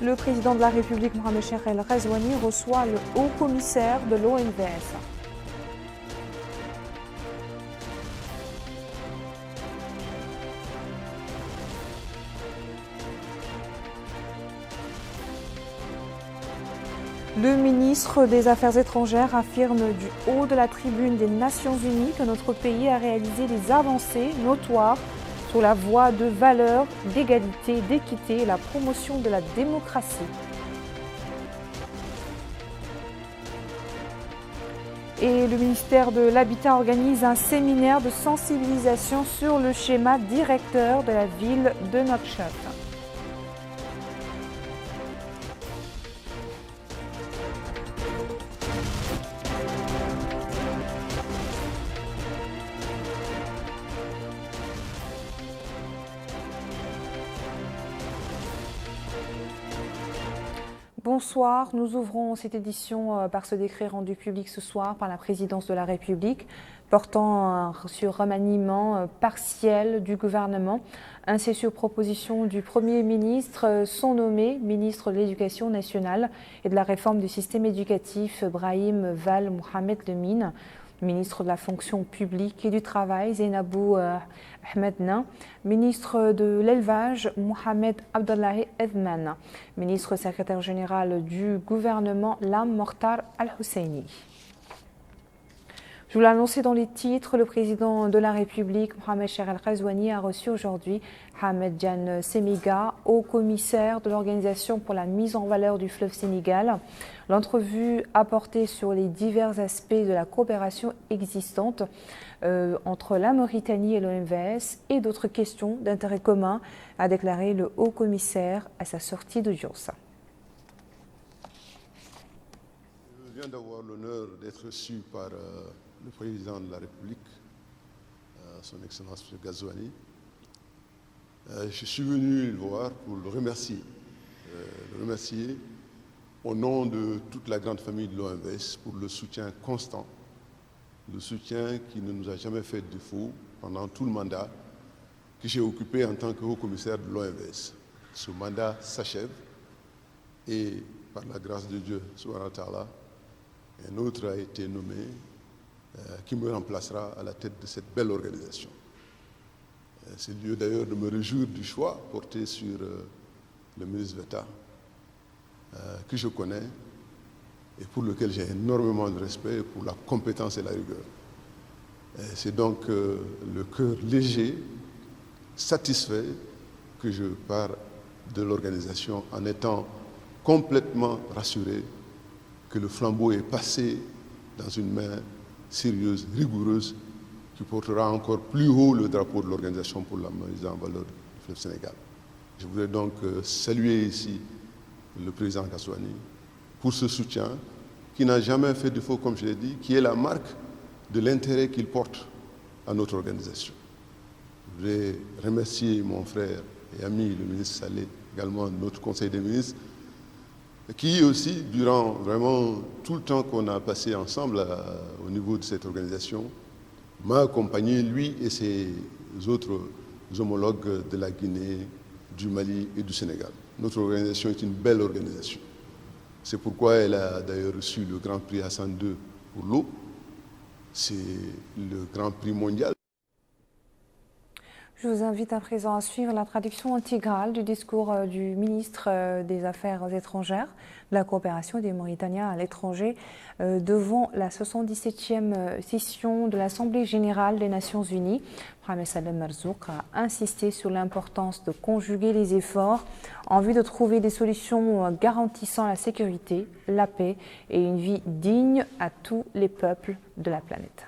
Le président de la République, Mohamed Cheikh El Ghazouani, reçoit le haut commissaire de l'OMVS. Le ministre des Affaires étrangères affirme du haut de la tribune des Nations Unies que notre pays a réalisé des avancées notoires sur la voie de valeurs, d'égalité, d'équité et la promotion de la démocratie. Et le ministère de l'Habitat organise un séminaire de sensibilisation sur le schéma directeur de la ville de Nouakchott. Bonsoir, nous ouvrons cette édition par ce décret rendu public ce soir par la présidence de la République portant sur remaniement partiel du gouvernement. Ainsi, sur proposition du Premier ministre, sont nommés ministre de l'Éducation nationale et de la réforme du système éducatif Brahim Val Mohamed Lemine, ministre de la fonction publique et du travail Zainabou Ahmedna, ministre de l'élevage Mohamed Abdullahi Edman, ministre secrétaire général du gouvernement Lam Mortar Al-Husseini. Je vous l'ai annoncé dans les titres, le président de la République, Mohamed Cheikh El Ghazouani, a reçu aujourd'hui Hamed Diane Semiga, haut commissaire de l'Organisation pour la mise en valeur du fleuve Sénégal. L'entrevue a porté sur les divers aspects de la coopération existante entre la Mauritanie et l'OMVS et d'autres questions d'intérêt commun, a déclaré le haut commissaire à sa sortie d'audience. Je viens d'avoir l'honneur d'être reçu par le président de la République, son Excellence M. Ghazouani. Je suis venu le voir pour le remercier au nom de toute la grande famille de l'OMVS pour le soutien constant, le soutien qui ne nous a jamais fait de défaut pendant tout le mandat que j'ai occupé en tant que haut-commissaire de l'OMVS. Ce mandat s'achève et par la grâce de Dieu, subhanahu wa ta'ala, un autre a été nommé qui me remplacera à la tête de cette belle organisation. C'est lieu d'ailleurs de me réjouir du choix porté sur le ministre d'État que je connais et pour lequel j'ai énormément de respect pour la compétence et la rigueur. C'est donc le cœur léger, satisfait que je pars de l'organisation en étant complètement rassuré que le flambeau est passé dans une main sérieuse, rigoureuse, qui portera encore plus haut le drapeau de l'Organisation pour la mise en valeur du fleuve Sénégal. Je voudrais donc saluer ici le président Ghazouani pour ce soutien qui n'a jamais fait défaut, comme je l'ai dit, qui est la marque de l'intérêt qu'il porte à notre organisation. Je voudrais remercier mon frère et ami, le ministre Saleh, également notre conseil des ministres, qui aussi, durant vraiment tout le temps qu'on a passé ensemble au niveau de cette organisation, m'a accompagné, lui et ses autres homologues de la Guinée, du Mali et du Sénégal. Notre organisation est une belle organisation. C'est pourquoi elle a d'ailleurs reçu le Grand Prix Hassan II pour l'eau. C'est le Grand Prix mondial. Je vous invite à présent à suivre la traduction intégrale du discours du ministre des Affaires étrangères, de la coopération et des Mauritaniens à l'étranger devant la 77e session de l'Assemblée générale des Nations unies. Mohamed Salem Marzouk a insisté sur l'importance de conjuguer les efforts en vue de trouver des solutions garantissant la sécurité, la paix et une vie digne à tous les peuples de la planète.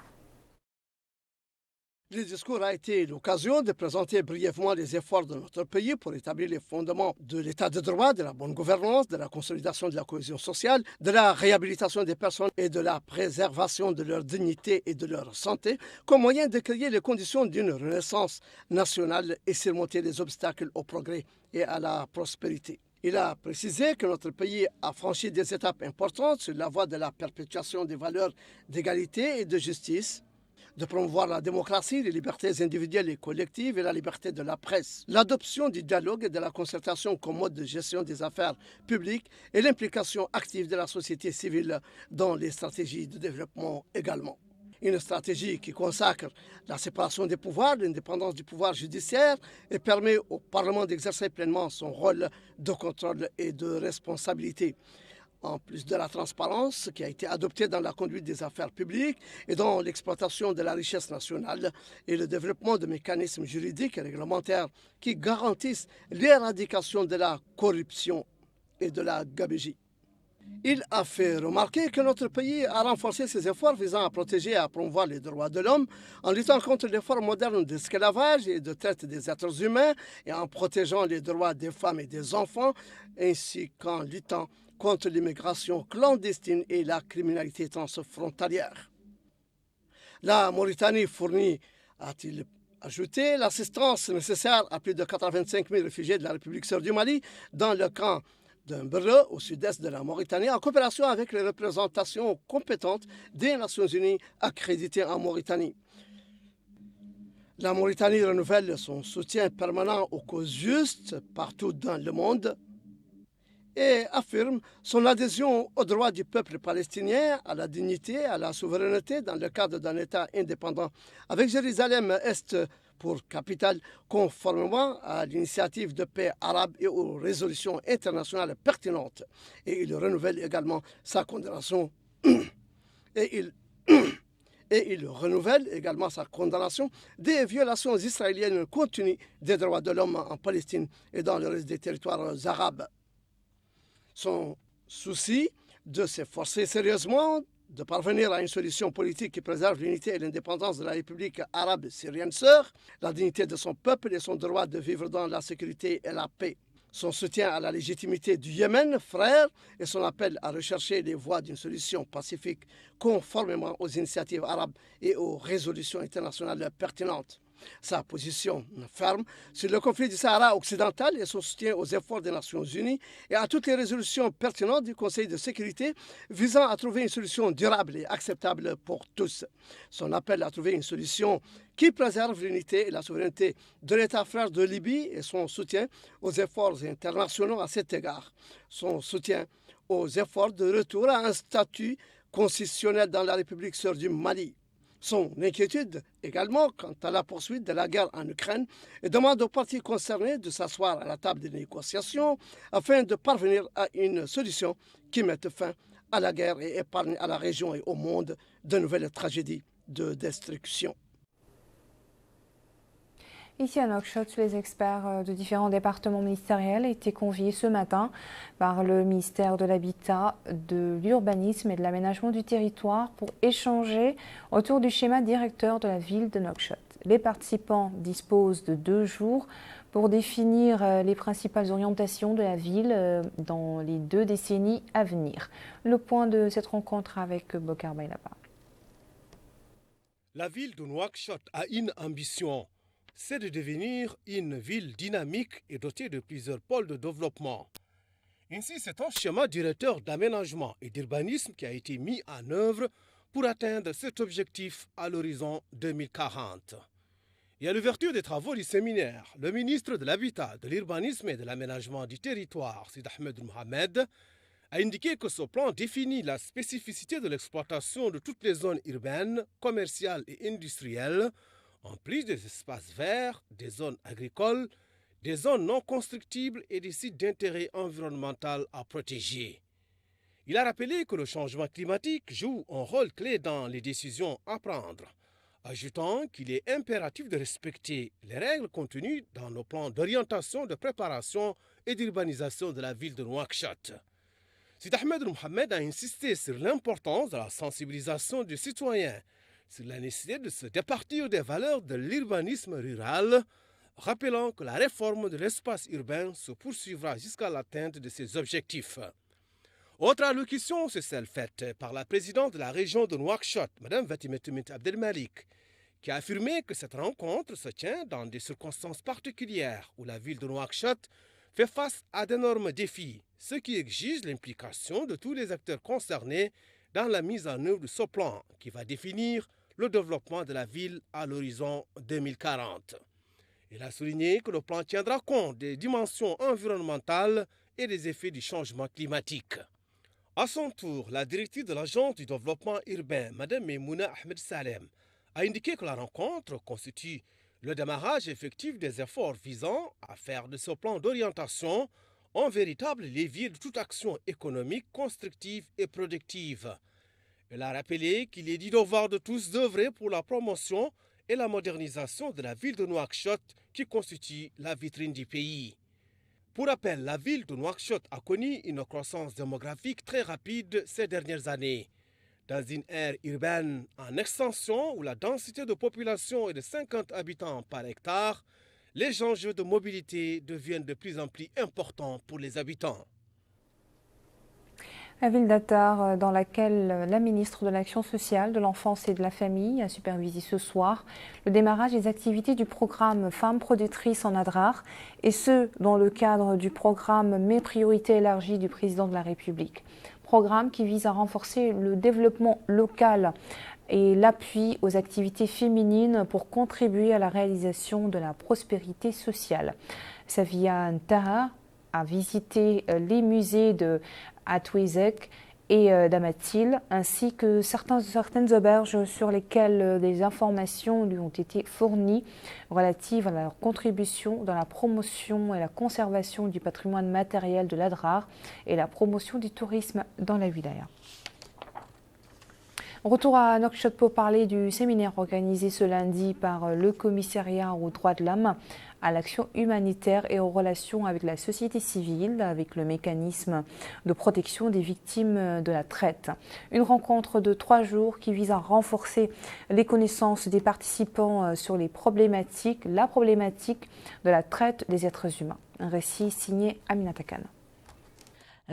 Le discours a été l'occasion de présenter brièvement les efforts de notre pays pour établir les fondements de l'état de droit, de la bonne gouvernance, de la consolidation de la cohésion sociale, de la réhabilitation des personnes et de la préservation de leur dignité et de leur santé, comme moyen de créer les conditions d'une renaissance nationale et surmonter les obstacles au progrès et à la prospérité. Il a précisé que notre pays a franchi des étapes importantes sur la voie de la perpétuation des valeurs d'égalité et de justice. de promouvoir la démocratie, les libertés individuelles et collectives et la liberté de la presse, l'adoption du dialogue et de la concertation comme mode de gestion des affaires publiques et l'implication active de la société civile dans les stratégies de développement également. Une stratégie qui consacre la séparation des pouvoirs, l'indépendance du pouvoir judiciaire et permet au Parlement d'exercer pleinement son rôle de contrôle et de responsabilité. En plus de la transparence qui a été adoptée dans la conduite des affaires publiques et dans l'exploitation de la richesse nationale et le développement de mécanismes juridiques et réglementaires qui garantissent l'éradication de la corruption et de la gabegie. Il a fait remarquer que notre pays a renforcé ses efforts visant à protéger et à promouvoir les droits de l'homme en luttant contre les formes modernes d'esclavage et de traite des êtres humains et en protégeant les droits des femmes et des enfants ainsi qu'en luttant contre l'immigration clandestine et la criminalité transfrontalière. La Mauritanie fournit, a-t-il ajouté, l'assistance nécessaire à plus de 85 000 réfugiés de la République sœur du Mali dans le camp d'un Breu au sud-est de la Mauritanie en coopération avec les représentations compétentes des Nations Unies accréditées en Mauritanie. La Mauritanie renouvelle son soutien permanent aux causes justes partout dans le monde et affirme son adhésion aux droits du peuple palestinien, à la dignité, à la souveraineté dans le cadre d'un État indépendant, avec Jérusalem-Est pour capitale, conformément à l'initiative de paix arabe et aux résolutions internationales pertinentes. Et il renouvelle également sa condamnation il renouvelle également sa condamnation des violations israéliennes continues des droits de l'homme en Palestine et dans le reste des territoires arabes. Son souci de s'efforcer sérieusement de parvenir à une solution politique qui préserve l'unité et l'indépendance de la République arabe syrienne sœur, la dignité de son peuple et son droit de vivre dans la sécurité et la paix. Son soutien à la légitimité du Yémen, frère, et son appel à rechercher les voies d'une solution pacifique conformément aux initiatives arabes et aux résolutions internationales pertinentes. Sa position ferme sur le conflit du Sahara occidental et son soutien aux efforts des Nations Unies et à toutes les résolutions pertinentes du Conseil de sécurité visant à trouver une solution durable et acceptable pour tous. Son appel à trouver une solution qui préserve l'unité et la souveraineté de l'État frère de Libye et son soutien aux efforts internationaux à cet égard. Son soutien aux efforts de retour à un statut constitutionnel dans la République sœur du Mali. Son inquiétude également quant à la poursuite de la guerre en Ukraine et demande aux parties concernées de s'asseoir à la table des négociations afin de parvenir à une solution qui mette fin à la guerre et épargne à la région et au monde de nouvelles tragédies de destruction. Ici à Nouakchott, les experts de différents départements ministériels étaient conviés ce matin par le ministère de l'Habitat, de l'Urbanisme et de l'Aménagement du territoire pour échanger autour du schéma directeur de la ville de Nouakchott. Les participants disposent de 2 jours pour définir les principales orientations de la ville dans les 2 décennies à venir. Le point de cette rencontre avec Bokar Bailaba. La ville de Nouakchott a une ambition. C'est de devenir une ville dynamique et dotée de plusieurs pôles de développement. Ainsi, c'est un schéma directeur d'aménagement et d'urbanisme qui a été mis en œuvre pour atteindre cet objectif à l'horizon 2040. Et à l'ouverture des travaux du séminaire, le ministre de l'Habitat, de l'Urbanisme et de l'Aménagement du territoire, Sid Ahmed Mohamed, a indiqué que ce plan définit la spécificité de l'exploitation de toutes les zones urbaines, commerciales et industrielles, en plus des espaces verts, des zones agricoles, des zones non constructibles et des sites d'intérêt environnemental à protéger. Il a rappelé que le changement climatique joue un rôle clé dans les décisions à prendre, ajoutant qu'il est impératif de respecter les règles contenues dans nos plans d'orientation, de préparation et d'urbanisation de la ville de Nouakchott. Sid Ahmed Mohamed a insisté sur l'importance de la sensibilisation des citoyens, sur la nécessité de se départir des valeurs de l'urbanisme rural, rappelant que la réforme de l'espace urbain se poursuivra jusqu'à l'atteinte de ses objectifs. Autre allocution, c'est celle faite par la présidente de la région de Nouakchott, Mme Fatimata Abdelmalik, qui a affirmé que cette rencontre se tient dans des circonstances particulières où la ville de Nouakchott fait face à d'énormes défis, ce qui exige l'implication de tous les acteurs concernés dans la mise en œuvre de ce plan qui va définir le développement de la ville à l'horizon 2040. Il a souligné que le plan tiendra compte des dimensions environnementales et des effets du changement climatique. À son tour, la directrice de l'Agence du développement urbain, Mme Memouna Ahmed Salem, a indiqué que la rencontre constitue le démarrage effectif des efforts visant à faire de ce plan d'orientation un véritable levier de toute action économique constructive et productive. Elle a rappelé qu'il est du devoir de tous d'œuvrer pour la promotion et la modernisation de la ville de Nouakchott qui constitue la vitrine du pays. Pour rappel, la ville de Nouakchott a connu une croissance démographique très rapide ces dernières années. Dans une aire urbaine en extension où la densité de population est de 50 habitants par hectare, les enjeux de mobilité deviennent de plus en plus importants pour les habitants. La ville d'Atar, dans laquelle la ministre de l'Action sociale, de l'Enfance et de la Famille a supervisé ce soir le démarrage des activités du programme Femmes productrices en Adrar, et ce, dans le cadre du programme Mes priorités élargies du président de la République. Programme qui vise à renforcer le développement local et l'appui aux activités féminines pour contribuer à la réalisation de la prospérité sociale. Safia Ntaha a visité les musées de Atouizek et d'Amatil, ainsi que certaines auberges sur lesquelles des informations lui ont été fournies relatives à leur contribution dans la promotion et la conservation du patrimoine matériel de l'Adrar et la promotion du tourisme dans la wilaya. Retour à Nouakchott pour parler du séminaire organisé ce lundi par le commissariat aux droits de l'homme, à l'action humanitaire et aux relations avec la société civile, avec le mécanisme de protection des victimes de la traite. Une rencontre de 3 jours qui vise à renforcer les connaissances des participants sur la problématique de la traite des êtres humains. Un récit signé Aminata Khan.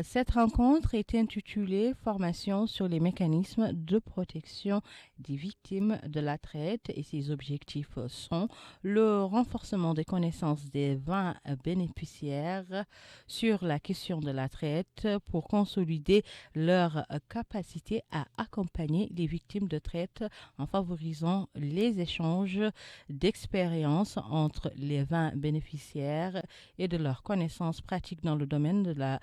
Cette rencontre est intitulée « Formation sur les mécanismes de protection des victimes de la traite » et ses objectifs sont le renforcement des connaissances des 20 bénéficiaires sur la question de la traite pour consolider leur capacité à accompagner les victimes de traite en favorisant les échanges d'expériences entre les 20 bénéficiaires et de leurs connaissances pratiques dans le domaine de la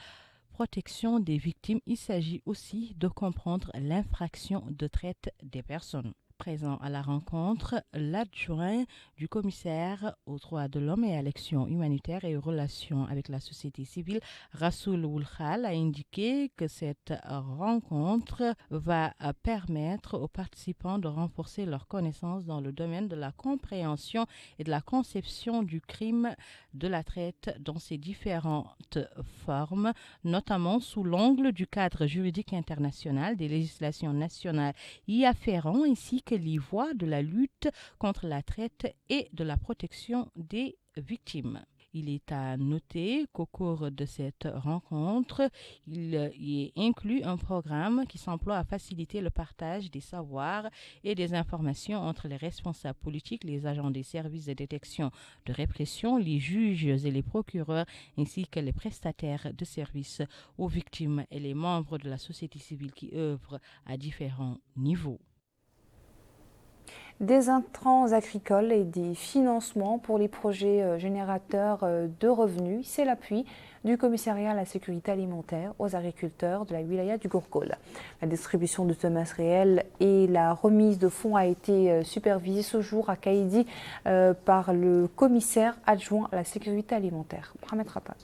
protection des victimes. Il s'agit aussi de comprendre l'infraction de traite des personnes. Présent à la rencontre, l'adjoint du commissaire aux droits de l'homme et à l'action humanitaire et aux relations avec la société civile, Rassoul Oulkhal, a indiqué que cette rencontre va permettre aux participants de renforcer leurs connaissances dans le domaine de la compréhension et de la conception du crime de la traite dans ses différentes formes, notamment sous l'angle du cadre juridique international, des législations nationales y afférentes, ainsi que les voies de la lutte contre la traite et de la protection des victimes. Il est à noter qu'au cours de cette rencontre, il y est inclus un programme qui s'emploie à faciliter le partage des savoirs et des informations entre les responsables politiques, les agents des services de détection de répression, les juges et les procureurs, ainsi que les prestataires de services aux victimes et les membres de la société civile qui œuvrent à différents niveaux. Des intrants agricoles et des financements pour les projets générateurs de revenus. C'est l'appui du commissariat à la sécurité alimentaire aux agriculteurs de la wilaya du Gourgol. La distribution de semences réelles et la remise de fonds a été supervisée ce jour à Kaïdi par le commissaire adjoint à la sécurité alimentaire, Mohamed Rapat.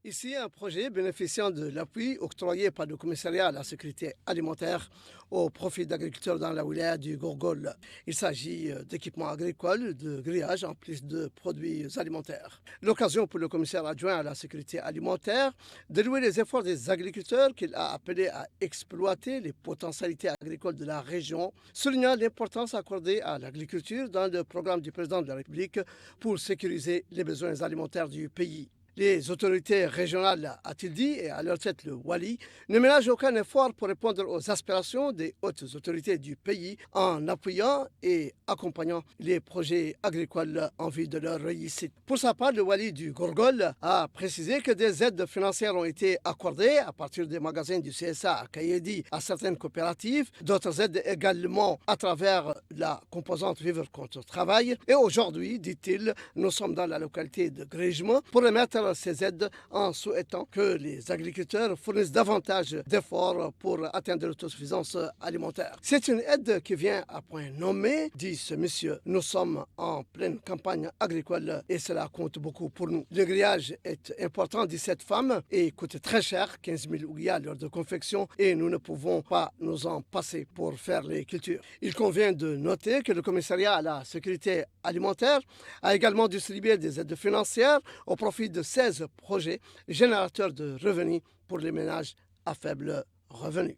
Ici, un projet bénéficiant de l'appui octroyé par le commissariat à la sécurité alimentaire au profit d'agriculteurs dans la wilaya du Gourgol. Il s'agit d'équipements agricoles, de grillage en plus de produits alimentaires. L'occasion pour le commissaire adjoint à la sécurité alimentaire de louer les efforts des agriculteurs qu'il a appelés à exploiter les potentialités agricoles de la région, soulignant l'importance accordée à l'agriculture dans le programme du président de la République pour sécuriser les besoins alimentaires du pays. Les autorités régionales, a-t-il dit, et à leur tête le Wali, ne ménagent aucun effort pour répondre aux aspirations des hautes autorités du pays en appuyant et accompagnant les projets agricoles en vue de leur réussite. Pour sa part, le Wali du Gorgol a précisé que des aides financières ont été accordées à partir des magasins du CSA à Kayedi à certaines coopératives, d'autres aides également à travers la composante Vivre contre Travail. Et aujourd'hui, dit-il, nous sommes dans la localité de Grejma pour remettre ces aides en souhaitant que les agriculteurs fournissent davantage d'efforts pour atteindre l'autosuffisance alimentaire. C'est une aide qui vient à point nommé, dit ce monsieur. Nous sommes en pleine campagne agricole et cela compte beaucoup pour nous. Le grillage est important, dit cette femme, et coûte très cher, 15 000 ouïas lors de confection, et nous ne pouvons pas nous en passer pour faire les cultures. Il convient de noter que le commissariat à la sécurité alimentaire a également distribué des aides financières au profit de 16 projets générateurs de revenus pour les ménages à faible revenu.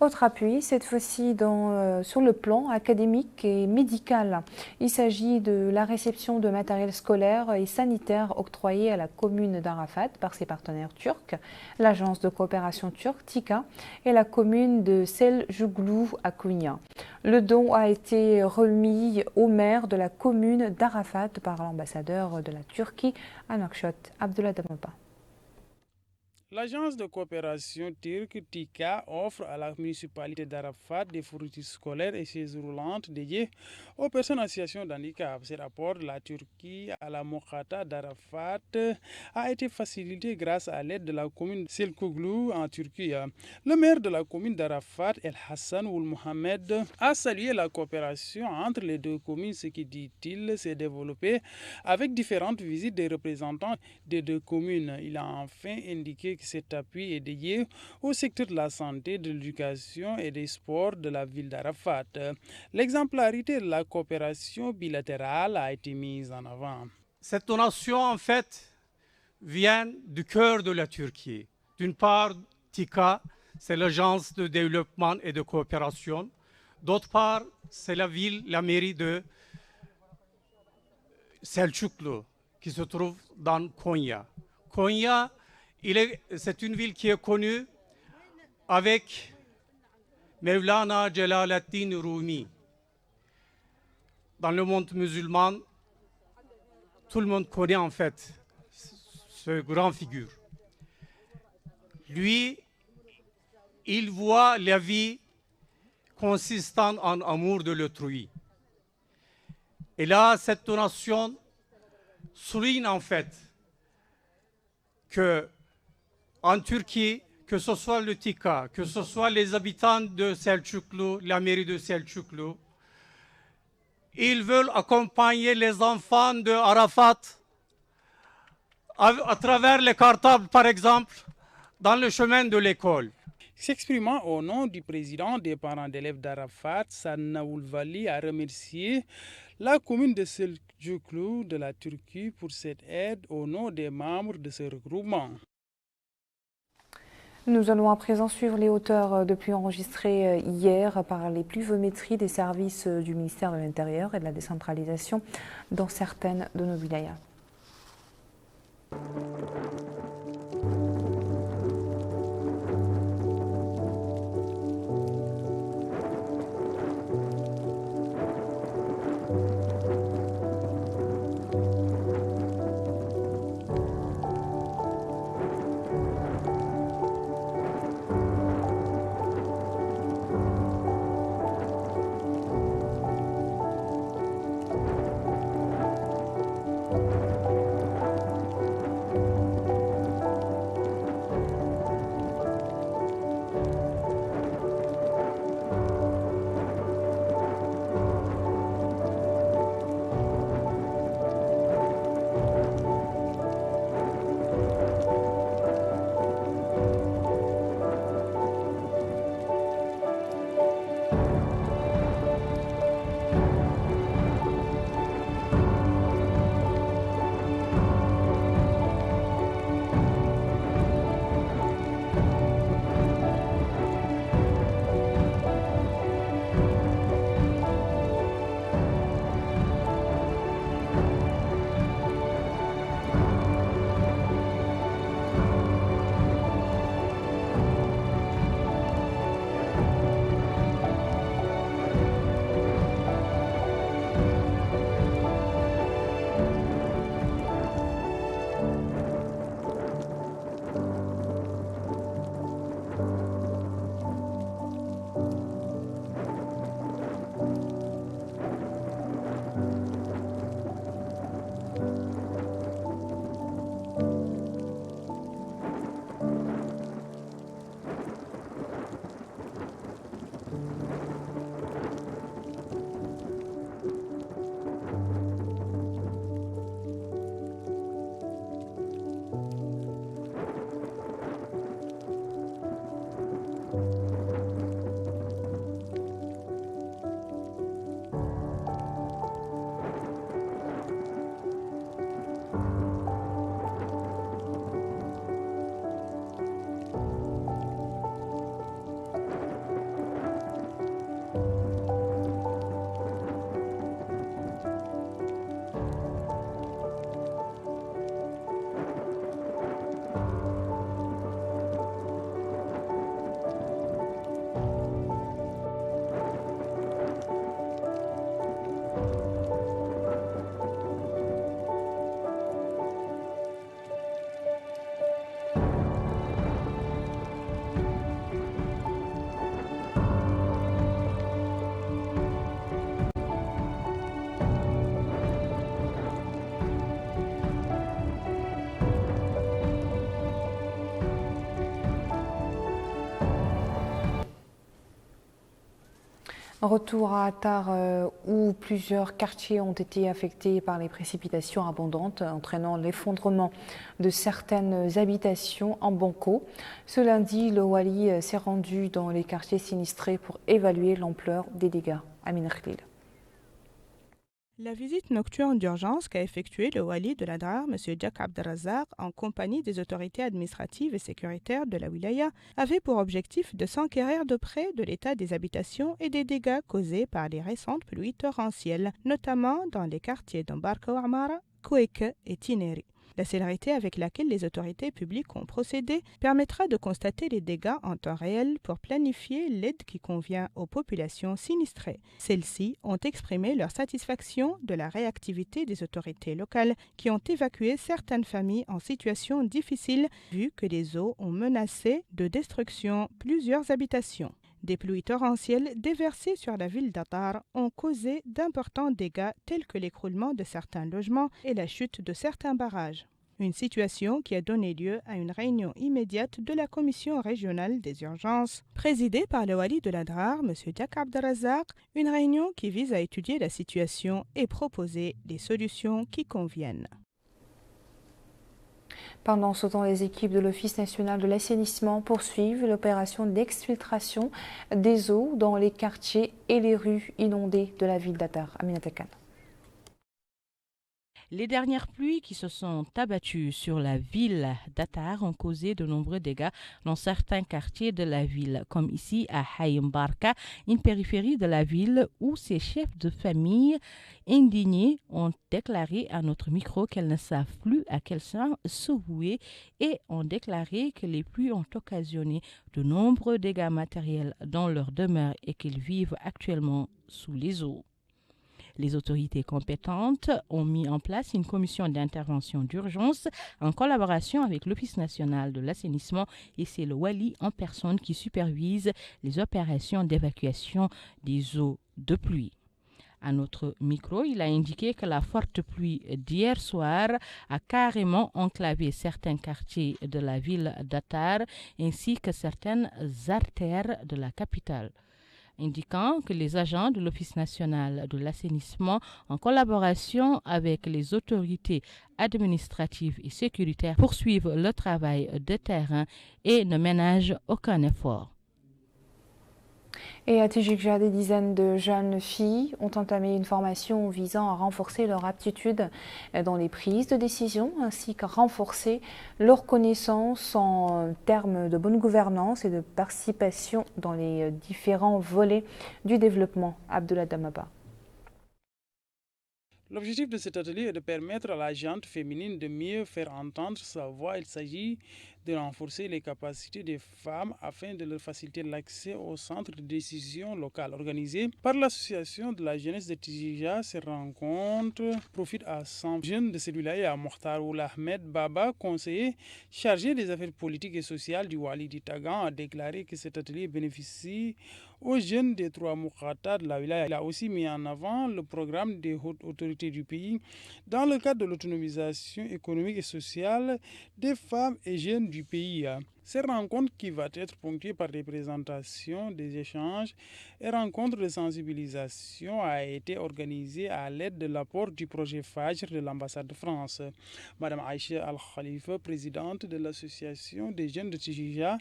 Autre appui, cette fois-ci sur le plan académique et médical. Il s'agit de la réception de matériel scolaire et sanitaire octroyé à la commune d'Arafat par ses partenaires turcs, l'agence de coopération turque TİKA et la commune de Selçuklu à Konya. Le don a été remis au maire de la commune d'Arafat par l'ambassadeur de la Turquie à Nouakchott, Abdullah Damapa. L'agence de coopération turque TİKA offre à la municipalité d'Arafat des fournitures scolaires et chaises roulantes dédiées aux personnes en situation de handicap. Ce rapport de la Turquie à la Mokhata d'Arafat a été facilité grâce à l'aide de la commune de Selçuklu en Turquie. Le maire de la commune d'Arafat, El Hassan Oul Mohamed, a salué la coopération entre les deux communes, ce qui, dit-il, s'est développé avec différentes visites des représentants des deux communes. Il a enfin indiqué que cet appui est dédié au secteur de la santé, de l'éducation et des sports de la ville d'Arafat. L'exemplarité de la coopération bilatérale a été mise en avant. Cette donation, en fait, vient du cœur de la Turquie. D'une part, TİKA, c'est l'agence de développement et de coopération. D'autre part, c'est la ville, la mairie de Selçuklu, qui se trouve dans Konya. Konya, c'est une ville qui est connue avec Mevlana Celaleddin Rumi. Dans le monde musulman, tout le monde connaît en fait ce grand figure. Lui, il voit la vie consistant en amour de l'autrui. Et là, cette donation souligne en fait que en Turquie, que ce soit le TİKA, que ce soit les habitants de Selçuklu, la mairie de Selçuklu, ils veulent accompagner les enfants de Arafat à travers les cartables, par exemple, dans le chemin de l'école. S'exprimant au nom du président des parents d'élèves d'Arafat, Sanna Oulvali a remercié la commune de Selçuklu de la Turquie pour cette aide au nom des membres de ce regroupement. Nous allons à présent suivre les hauteurs de pluie enregistrées hier par les pluviométries des services du ministère de l'Intérieur et de la décentralisation dans certaines de nos wilayas. Retour à Attar où plusieurs quartiers ont été affectés par les précipitations abondantes, entraînant l'effondrement de certaines habitations en Banco. Ce lundi, le Wali s'est rendu dans les quartiers sinistrés pour évaluer l'ampleur des dégâts. Amine Khlil. La visite nocturne d'urgence qu'a effectuée le Wali de l'Adrar, M. Jack Abdelrazak, en compagnie des autorités administratives et sécuritaires de la wilaya, avait pour objectif de s'enquérir de près de l'état des habitations et des dégâts causés par les récentes pluies torrentielles, notamment dans les quartiers d'Ambarka Ouamara, Koueke et Tineri. La célérité avec laquelle les autorités publiques ont procédé permettra de constater les dégâts en temps réel pour planifier l'aide qui convient aux populations sinistrées. Celles-ci ont exprimé leur satisfaction de la réactivité des autorités locales qui ont évacué certaines familles en situation difficile vu que les eaux ont menacé de destruction plusieurs habitations. Des pluies torrentielles déversées sur la ville d'Attar ont causé d'importants dégâts tels que l'écroulement de certains logements et la chute de certains barrages. Une situation qui a donné lieu à une réunion immédiate de la commission régionale des urgences, présidée par le Wali de l'Adrar, M. Jack Abdelrazak, une réunion qui vise à étudier la situation et proposer des solutions qui conviennent. Pendant ce temps, les équipes de l'Office national de l'assainissement poursuivent l'opération d'exfiltration des eaux dans les quartiers et les rues inondées de la ville d'Attar. Aminata Khan. Les dernières pluies qui se sont abattues sur la ville d'Attar ont causé de nombreux dégâts dans certains quartiers de la ville, comme ici à Haïmbarka, une périphérie de la ville où ces chefs de famille indignés ont déclaré à notre micro qu'elles ne savent plus à quel sens se vouer et ont déclaré que les pluies ont occasionné de nombreux dégâts matériels dans leur demeure et qu'ils vivent actuellement sous les eaux. Les autorités compétentes ont mis en place une commission d'intervention d'urgence en collaboration avec l'Office national de l'assainissement et c'est le Wali en personne qui supervise les opérations d'évacuation des eaux de pluie. À notre micro, il a indiqué que la forte pluie d'hier soir a carrément enclavé certains quartiers de la ville d'Attar ainsi que certaines artères de la capitale, indiquant que les agents de l'Office national de l'assainissement, en collaboration avec les autorités administratives et sécuritaires, poursuivent le travail de terrain et ne ménagent aucun effort. Et à Tijikja, des dizaines de jeunes filles ont entamé une formation visant à renforcer leur aptitude dans les prises de décision ainsi qu'à renforcer leur connaissance en termes de bonne gouvernance et de participation dans les différents volets du développement. Abdullah Damaba. L'objectif de cet atelier est de permettre à la gente féminine de mieux faire entendre sa voix. Il s'agit de renforcer les capacités des femmes afin de leur faciliter l'accès aux centres de décision locales. Organisées par l'association de la jeunesse de Tijija, ces rencontres profitent à 100 jeunes de celui-là et à Mokhtar Ould Ahmed Baba, conseiller chargé des affaires politiques et sociales du Wali d'Itagan, a déclaré que cet atelier bénéficie aux jeunes des 3 Moukhata de la wilaya. Il a aussi mis en avant le programme des hautes autorités du pays dans le cadre de l'autonomisation économique et sociale des femmes et jeunes du pays. Cette rencontre qui va être ponctuée par des présentations, des échanges et rencontres de sensibilisation a été organisée à l'aide de l'apport du projet Fajr de l'ambassade de France. Madame Aïcha Al-Khalifa, présidente de l'association des jeunes de Tijija,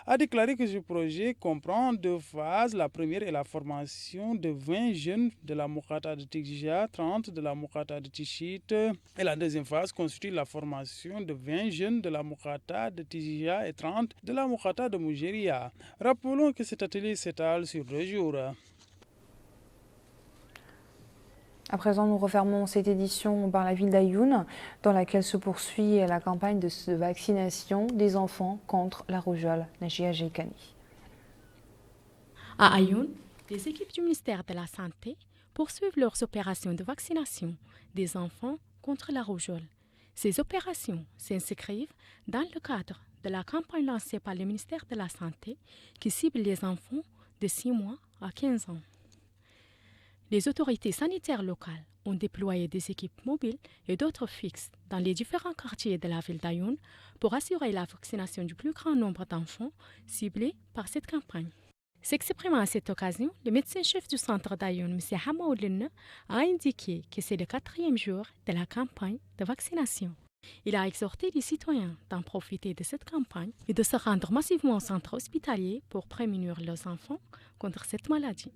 a déclaré que ce projet comprend 2 phases. La première est la formation de 20 jeunes de la Moukhata de Tijija, 30 de la Moukhata de Tichit. Et la deuxième phase constitue la formation de 20 jeunes de la Moukhata de Tijija et 30 de la Moukhata de Moujeria. Rappelons que cet atelier s'étale sur 2 jours. À présent, nous refermons cette édition par la ville d'Ayoun, dans laquelle se poursuit la campagne de vaccination des enfants contre la rougeole. Najia Jeikani. À Ayoun, les équipes du ministère de la Santé poursuivent leurs opérations de vaccination des enfants contre la rougeole. Ces opérations s'inscrivent dans le cadre de la campagne lancée par le ministère de la Santé qui cible les enfants de 6 mois à 15 ans. Les autorités sanitaires locales ont déployé des équipes mobiles et d'autres fixes dans les différents quartiers de la ville d'Ayoun pour assurer la vaccination du plus grand nombre d'enfants ciblés par cette campagne. S'exprimant à cette occasion, le médecin-chef du centre d'Ayoun, M. Hamaoulin, a indiqué que c'est le 4e jour de la campagne de vaccination. Il a exhorté les citoyens d'en profiter de cette campagne et de se rendre massivement au centre hospitalier pour prémunir leurs enfants contre cette maladie.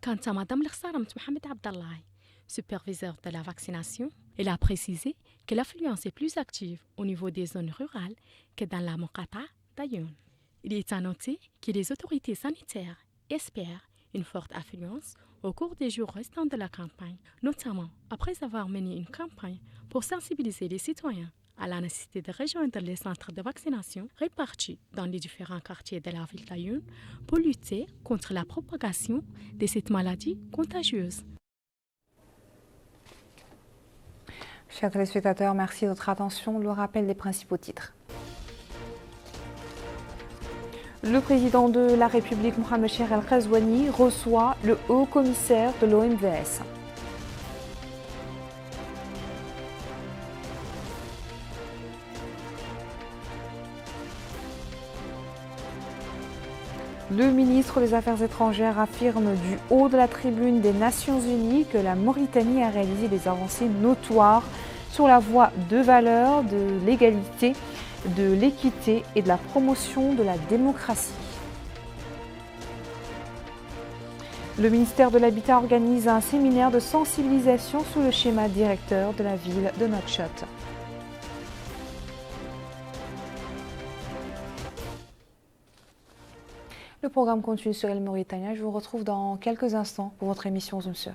Quant à Mme Lkhsaram Mohamed Abdallah, superviseur de la vaccination, elle a précisé que l'affluence est plus active au niveau des zones rurales que dans la Mokhata d'Ayoun. Il est à noter que les autorités sanitaires espèrent une forte affluence au cours des jours restants de la campagne, notamment après avoir mené une campagne pour sensibiliser les citoyens à la nécessité de rejoindre les centres de vaccination répartis dans les différents quartiers de la ville d'Ayoun pour lutter contre la propagation de cette maladie contagieuse. Chers téléspectateurs, merci de votre attention. Le rappel des principaux titres. Le président de la République, Mohamed Cheikh El-Ghazouani, reçoit le haut commissaire de l'OMVS. Le ministre des Affaires étrangères affirme du haut de la tribune des Nations Unies que la Mauritanie a réalisé des avancées notoires sur la voie de valeurs, de l'égalité, de l'équité et de la promotion de la démocratie. Le ministère de l'Habitat organise un séminaire de sensibilisation sous le schéma directeur de la ville de Nouakchott. Le programme continue sur El Mauritania. Je vous retrouve dans quelques instants pour votre émission Zoom sur.